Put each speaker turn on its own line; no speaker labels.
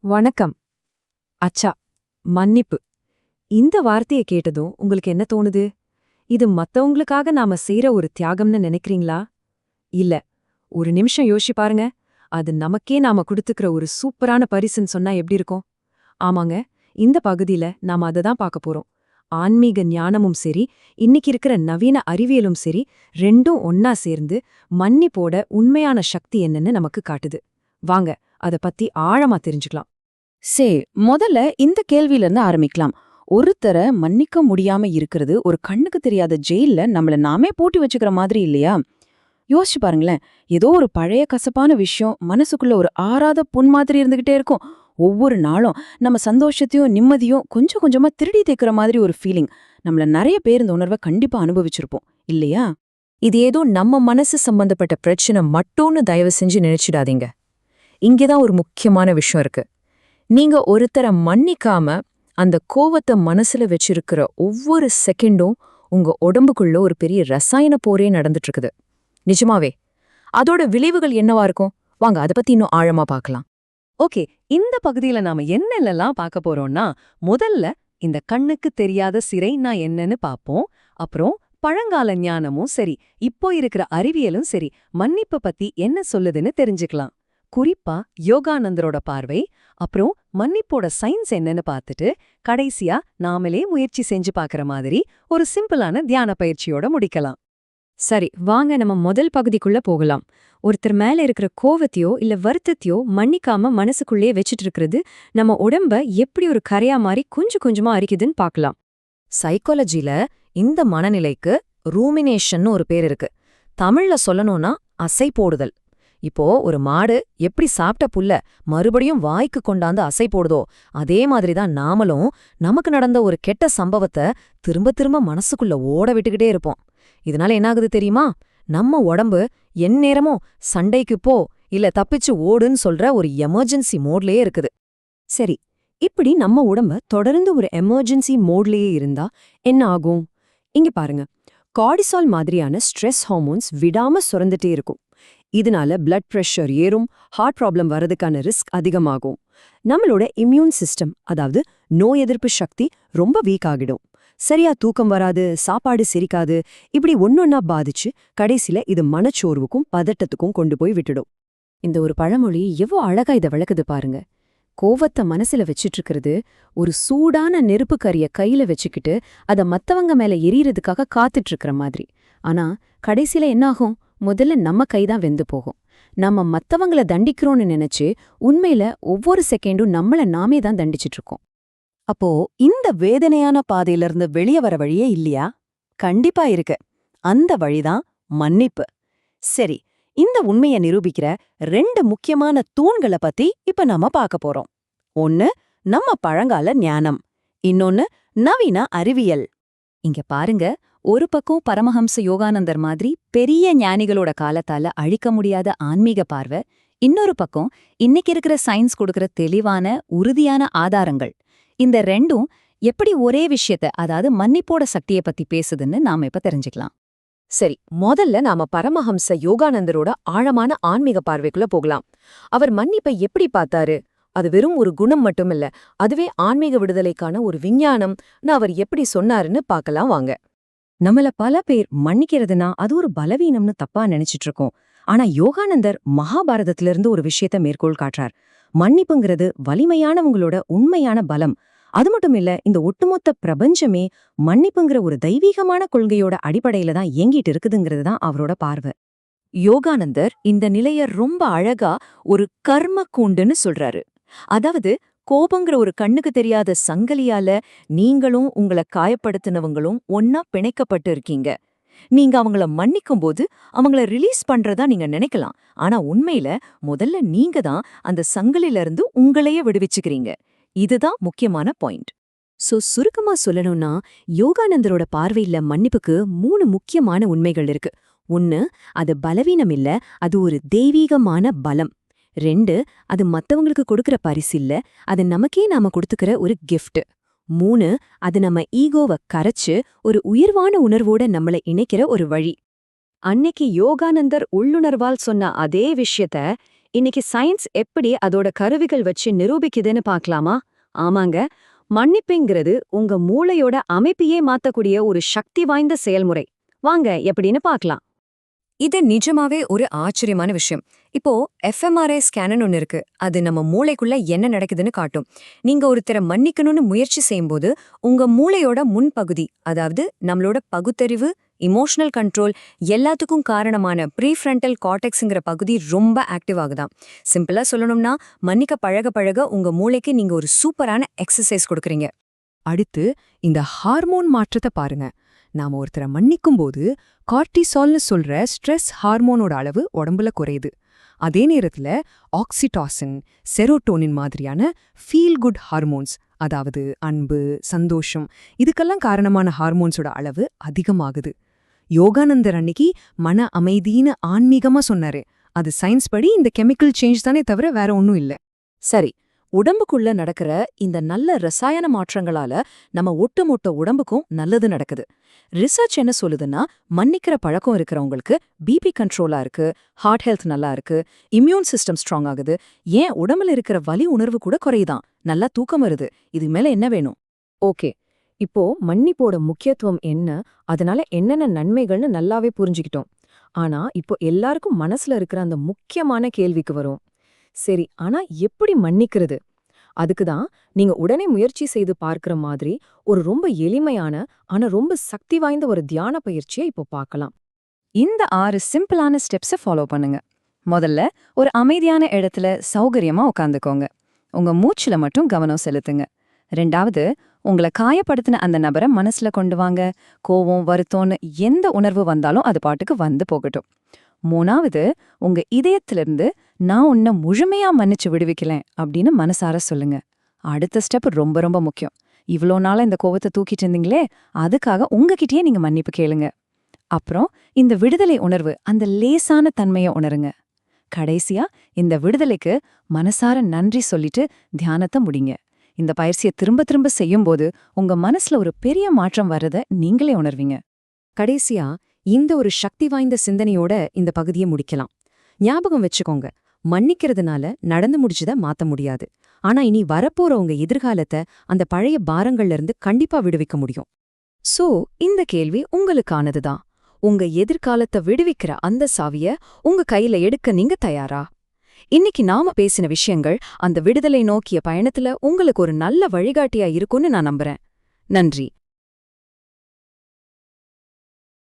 வணக்கம். அச்சா, மன்னிப்பு. இந்த வார்த்தைய கேட்டதும் உங்களுக்கு என்ன தோணுது? இது மத்தவங்களுக்காக நாம செய்ற ஒரு தியாகம்னு நினைக்கிறீங்களா? இல்ல. ஒரு நிமிஷம் யோசிச்சு பாருங்க. அது நமக்கே நாம குடுத்துக்கிற ஒரு சூப்பரான பரிசுன்னு சொன்னா எப்படி இருக்கும்? ஆமாங்க, இந்த பகுதியில நாம அததான் பார்க்க போறோம். ஆன்மீக ஞானமும் சரி, இன்னைக்கு இருக்கிற நவீன அறிவியலும் சரி, ரெண்டும் ஒன்னா சேர்ந்து மன்னிப்போட உண்மையான சக்தி என்னன்னு நமக்கு காட்டுது. வாங்க, அத பத்தி ஆழமா தெரிஞ்சுக்கலாம்.
சே முதல்ல இந்த கேள்வியில இருந்து ஆரம்பிக்கலாம். ஒருத்தர மன்னிக்க முடியாம இருக்கிறது ஒரு கண்ணுக்கு தெரியாத ஜெயில்ல நம்மள நாமே பூட்டி வச்சுக்கிற மாதிரி இல்லையா? யோசிச்சு பாருங்களேன். ஏதோ ஒரு பழைய கசப்பான விஷயம் மனசுக்குள்ள ஒரு ஆறாத புண் மாதிரி இருந்துகிட்டே இருக்கும். ஒவ்வொரு நாளும் நம்ம சந்தோஷத்தையும் நிம்மதியும் கொஞ்சம் கொஞ்சமா திருடி தேய்க்கிற மாதிரி ஒரு ஃபீலிங். நம்மள நிறைய பேர் இந்த உணர்வை கண்டிப்பா அனுபவிச்சிருப்போம் இல்லையா?
இது ஏதோ நம்ம மனசு சம்பந்தப்பட்ட பிரச்சனை மட்டும்னு தயவு செஞ்சு நினைச்சிடாதீங்க. இங்கதான் ஒரு முக்கியமான விஷயம் இருக்கு. நீங்க ஒருத்தர மன்னிக்காம அந்த கோவத்தை மனசுல வச்சிருக்கிற ஒவ்வொரு செகண்டும் உங்க உடம்புக்குள்ள ஒரு பெரிய ரசாயன போரே நடந்துட்டு இருக்குது. நிஜமாவே. அதோட விளைவுகள் என்னவா இருக்கும்? வாங்க அத பத்தி இன்னும் ஆழமா பார்க்கலாம்.
ஓகே, இந்த பகுதியில நாம என்னென்னலாம் பார்க்க போறோம்னா, முதல்ல இந்த கண்ணுக்கு தெரியாத சிறைன்னா என்னன்னு பார்ப்போம். அப்புறம் பழங்கால ஞானமும் சரி, இப்போ இருக்கிற அறிவியலும் சரி, மன்னிப்பு பத்தி என்ன சொல்லுதுன்னு தெரிஞ்சுக்கலாம். குறிப்பா யோகானந்தரோட பார்வை, அப்புறம் மன்னிப்போட சயின்ஸ் என்னன்னு பார்த்துட்டு, கடைசியா நாமளே முயற்சி செஞ்சு பார்க்கற மாதிரி ஒரு சிம்பிளான தியான பயிற்சியோட முடிக்கலாம்.
சரி, வாங்க நம்ம முதல் பகுதிக்குள்ள போகலாம். ஒருத்தர் மேல இருக்கிற கோவத்தையோ இல்ல வருத்தத்தையோ மன்னிக்காம மனசுக்குள்ளே வச்சிட்டு இருக்கிறது நம்ம உடம்ப எப்படி ஒரு கரையா மாறி கொஞ்சம் கொஞ்சமா அரிக்குதுன்னு பார்க்கலாம். சைக்காலஜில இந்த மனநிலைக்கு ரூமினேஷன் ஒரு பேர் இருக்கு. தமிழ்ல சொல்லணும்னா அசை போடுதல். இப்போ ஒரு மாடு எப்படி சாப்பிட்ட புல்ல மறுபடியும் வாய்க்கு கொண்டாந்து அசை போடுதோ அதே மாதிரிதான் நாமளும் நமக்கு நடந்த ஒரு கெட்ட சம்பவத்தை திரும்ப திரும்ப மனசுக்குள்ள ஓட விட்டுக்கிட்டே இருப்போம். இதனால என்னாகுது தெரியுமா? நம்ம உடம்பு எந்நேரமும் சண்டைக்கு போ இல்ல தப்பிச்சு ஓடுன்னு சொல்ற ஒரு எமர்ஜென்சி மோட்லயே இருக்குது. சரி, இப்படி நம்ம உடம்ப தொடர்ந்து ஒரு எமர்ஜென்சி மோட்லயே இருந்தா என்ன ஆகும்? இங்க பாருங்க, கார்டிசால் மாதிரியான ஸ்ட்ரெஸ் ஹார்மோன்ஸ் விடாம சுரந்துட்டே இருக்கும். இதனால பிளட் பிரஷர் ஏறும், ஹார்ட் ப்ராப்ளம் வரதுக்கான ரிஸ்க் அதிகமாகும். நம்மளோட இம்யூன் சிஸ்டம், அதாவது நோய் எதிர்ப்பு சக்தி ரொம்ப வீக் ஆகிடும். சரியா தூக்கம் வராது, சாப்பாடு செரிக்காது, இப்படி ஒன்னொன்னா பாதிச்சு கடைசில இது மனச்சோர்வுக்கும் பதட்டத்துக்கும் கொண்டு போய் விட்டுடும். இந்த ஒரு பழமொழி எவ்வளோ அழகா இதை விளக்குது பாருங்க. கோவத்தை மனசுல வச்சிட்டு இருக்கிறது ஒரு சூடான நெருப்பு கரிய கையில வச்சுக்கிட்டு அத மத்தவங்க மேல எரியறதுக்காக காத்துட்டு இருக்கிற மாதிரி. ஆனா கடைசில என்னாகும்? முதல்ல நம்ம கைதான் வெந்து போகும். நம்ம மத்தவங்கள தண்டிக்கிறோம்னு நினைச்சு உண்மையில ஒவ்வொரு செகண்டும் நம்மள நாமே தான் தண்டிச்சிட்டு இருக்கோம்.
அப்போ இந்த வேதனையான பாதையிலிருந்து வெளிய வர வழியே இல்லையா? கண்டிப்பா இருக்கு. அந்த வழிதான் மன்னிப்பு. சரி, இந்த உண்மையை நிரூபிக்கிற 2 முக்கியமான தூண்களை பத்தி இப்ப நாம பார்க்க போறோம். ஒன்னு நம்ம பழங்கால ஞானம், இன்னொன்னு நவீன அறிவியல்.
இங்க பாருங்க, ஒரு பக்கம் பரமஹம்ச யோகானந்தர் மாதிரி பெரிய ஞானிகளோட காலத்தால அழிக்க முடியாத ஆன்மீக பார்வை, இன்னொரு பக்கம் இன்னைக்கு இருக்கிற சயின்ஸ் கொடுக்கிற தெளிவான உறுதியான ஆதாரங்கள். இந்த ரெண்டும் எப்படி ஒரே விஷயத்த, அதாவது மன்னிப்போட சக்தியை பத்தி பேசுதுன்னு நாம இப்ப தெரிஞ்சுக்கலாம்.
சரி, முதல்ல நாம பரமஹம்ச யோகானந்தரோட ஆழமான ஆன்மீக பார்வைக்குள்ள போகலாம். அவர் மன்னிப்பை எப்படி பார்த்தாரு? அது வெறும் ஒரு குணம் மட்டுமில்ல, அதுவே ஆன்மீக விடுதலைக்கான ஒரு விஞ்ஞானம்னு அவர் எப்படி சொன்னாருன்னு பார்க்கலாம் வாங்க. நம்மள பல பேர் மன்னிக்கிறதுனா அது ஒரு பலவீனம்னு தப்பா நினைச்சிட்டு இருக்கோம். ஆனா யோகானந்தர் மகாபாரதத்திலிருந்து ஒரு விஷயத்த மேற்கோள் காட்டுறார். மன்னிப்புங்கிறது வலிமையானவங்களோட உண்மையான பலம். அது மட்டும் இல்ல, இந்த ஒட்டுமொத்த பிரபஞ்சமே மன்னிப்புங்கிற ஒரு தெய்வீகமான கொள்கையோட அடிப்படையில தான் இயங்கிட்டு இருக்குதுங்கிறது தான் அவரோட பார்வை. யோகானந்தர் இந்த நிலைய ரொம்ப அழகா ஒரு கர்ம கூண்டுன்னு சொல்றாரு. அதாவது கோபங்கிற ஒரு கண்ணுக்கு தெரியாத சங்கிலியால நீங்களும் உங்களை காயப்படுத்தினவங்களும் ஒன்னா பிணைக்கப்பட்டு இருக்கீங்க. நீங்க அவங்கள மன்னிக்கும் போது அவங்கள ரிலீஸ் பண்றதா நீங்க நினைக்கலாம். ஆனா உண்மையில முதல்ல நீங்க தான் அந்த சங்கிலில இருந்து உங்களையே விடுவிச்சுக்கிறீங்க. இதுதான் முக்கியமான பாயிண்ட். சுருக்கமா சொல்லணும்னா, யோகானந்தரோட பார்வையில மன்னிப்புக்கு 3 முக்கியமான உண்மைகள் இருக்கு. 1, அது பலவீனம் இல்ல, அது ஒரு தெய்வீகமான பலம். 2, அது மத்தவங்களுக்கு கொடுக்கிற பரிசில்ல, அது நமக்கே நாம கொடுத்துக்கிற ஒரு கிஃப்ட். 3, அது நம்ம ஈகோவை கரைச்சு ஒரு உயர்வான உணர்வோட நம்மளை இணைக்கிற ஒரு வழி. அன்னைக்கு யோகானந்தர் உள்ளுணர்வால் சொன்ன அதே விஷயத்த இன்னைக்கு சயின்ஸ் எப்படி அதோட கருவிகள் வச்சு நிரூபிக்குதுன்னு பார்க்கலாமா? ஆமாங்க, மன்னிப்புங்கிறது உங்க மூளையோட அமைப்பையே மாத்தக்கூடிய ஒரு சக்தி வாய்ந்த செயல்முறை. வாங்க எப்படின்னு பார்க்கலாம். இது நிஜமாவே ஒரு ஆச்சரியமான விஷயம். இப்போ எஃப்எம்ஆர்ஐ ஸ்கேனன் ஒன்னு இருக்கு. அது நம்ம மூளைக்குள்ள என்ன நடக்குதுன்னு காட்டும். நீங்க ஒருத்தரை மன்னிக்கணும்னு முயற்சி செய்யும்போது உங்க மூளையோட முன்பகுதி, அதாவது நம்மளோட பகுத்தறிவு, இமோஷனல் கண்ட்ரோல் எல்லாத்துக்கும் காரணமான ப்ரீஃப்ரண்டல் கார்டெக்ஸ்ங்கிற பகுதி ரொம்ப ஆக்டிவ் ஆகுதாம். சிம்பிளா சொல்லணும்னா, மன்னிக்க பழக பழக உங்க மூளைக்கு நீங்க ஒரு சூப்பரான எக்ஸசைஸ் கொடுக்குறீங்க.
அடுத்து இந்த ஹார்மோன் மாற்றத்தை பாருங்க. நாம ஒருத்தரை மன்னிக்கும் போது கார்டிசால்னு சொல்ற ஸ்ட்ரெஸ் ஹார்மோனோட அளவு உடம்புல குறையுது. அதே நேரத்துல ஆக்சிடாசின், செரோட்டோனின் மாதிரியான ஃபீல் குட் ஹார்மோன்ஸ், அதாவது அன்பு, சந்தோஷம், இதுக்கெல்லாம் காரணமான ஹார்மோன்ஸோட அளவு அதிகமாகுது. யோகானந்தர் அன்னைக்கு மன அமைதின்னு ஆன்மீகமா சொன்னாரு. அது சயின்ஸ் படி இந்த கெமிக்கல் சேஞ்ச் தானே தவிர வேற ஒன்னும் இல்ல.
சரி, உடம்புக்குள்ள நடக்கிற இந்த நல்ல ரசாயன மாற்றங்களால நம்ம ஒட்டுமொத்த உடம்புக்கும் நல்லது நடக்குது. ரிசர்ச் என்ன சொல்லுதுன்னா, மன்னிக்கிற பழக்கம் இருக்கிறவங்களுக்கு பிபி கண்ட்ரோலா இருக்கு, ஹார்ட் ஹெல்த் நல்லா இருக்கு, இம்யூன் சிஸ்டம் ஸ்ட்ராங் ஆகுது, ஏன் உடம்புல இருக்கிற வலி உணர்வு கூட குறையுதான், நல்லா தூக்கம் வருது. இது மேல என்ன வேணும்?
ஓகே, இப்போ மன்னிப்போட முக்கியத்துவம் என்ன, அதனால என்னென்ன நன்மைகள்னு நல்லாவே புரிஞ்சுக்கிட்டோம். ஆனா இப்போ எல்லாருக்கும் மனசுல இருக்கிற அந்த முக்கியமான கேள்விக்கு வரும். சரி, ஆனா எப்படி மன்னிக்கிறது? அதுக்குதான் நீங்க உடனே முயற்சி செய்து பார்க்கிற மாதிரி ஒரு ரொம்ப எளிமையான ஆனா ரொம்ப சக்தி வாய்ந்த ஒரு தியான பயிற்சியை இப்போ பார்க்கலாம்.
இந்த 6 சிம்பிளான ஸ்டெப்ஸை ஃபாலோ பண்ணுங்க. முதல்ல ஒரு அமைதியான இடத்துல சௌகரியமா உட்காந்துக்கோங்க. உங்க மூச்சுல மட்டும் கவனம் செலுத்துங்க. ரெண்டாவது, உங்களை காயப்படுத்தின அந்த நபரை மனசுல கொண்டு வாங்க. கோவம், வருத்தம்னு எந்த உணர்வு வந்தாலும் அது பாட்டுக்கு வந்து போகட்டும். மூணாவது, உங்க இதயத்திலிருந்து நான் உன்னை முழுமையா மன்னிச்சு விடுவிக்கலேன் அப்படின்னு மனசார சொல்லுங்க. அடுத்த ஸ்டெப் ரொம்ப ரொம்ப முக்கியம். இவ்வளோ நாளா இந்த கோவத்தை தூக்கிட்டு இருந்தீங்களே, அதுக்காக உங்ககிட்டயே நீங்க மன்னிப்பு கேளுங்க. அப்புறம் இந்த விடுதலை உணர்வு, அந்த லேசான தன்மையை உணருங்க. கடைசியா இந்த விடுதலைக்கு மனசார நன்றி சொல்லிட்டு தியானத்தை முடிங்க. இந்த பயிற்சியை திரும்ப திரும்ப செய்யும்போது உங்க மனசுல ஒரு பெரிய மாற்றம் வர்றத நீங்களே உணர்வீங்க.
கடைசியா இந்த ஒரு சக்தி வாய்ந்த சிந்தனையோட இந்த பகுதியை முடிக்கலாம். ஞாபகம் வச்சுக்கோங்க, மன்னிக்கிறதுனால நடந்து முடிச்சத மாத்த முடியாது. ஆனா இனி வரப்போற உங்க எதிர்காலத்தை அந்த பழைய பாரங்கள்ல இருந்து கண்டிப்பா விடுவிக்க முடியும். சோ இந்த கேள்வி உங்களுக்கானதுதான். உங்க எதிர்காலத்தை விடுவிக்கிற அந்த சாவிய உங்க கையில எடுக்க நீங்க தயாரா? இன்னைக்கு நாம பேசின விஷயங்கள் அந்த விடுதலை நோக்கிய பயணத்துல உங்களுக்கு ஒரு நல்ல வழிகாட்டியா இருக்கும்னு நான் நம்புறேன். நன்றி.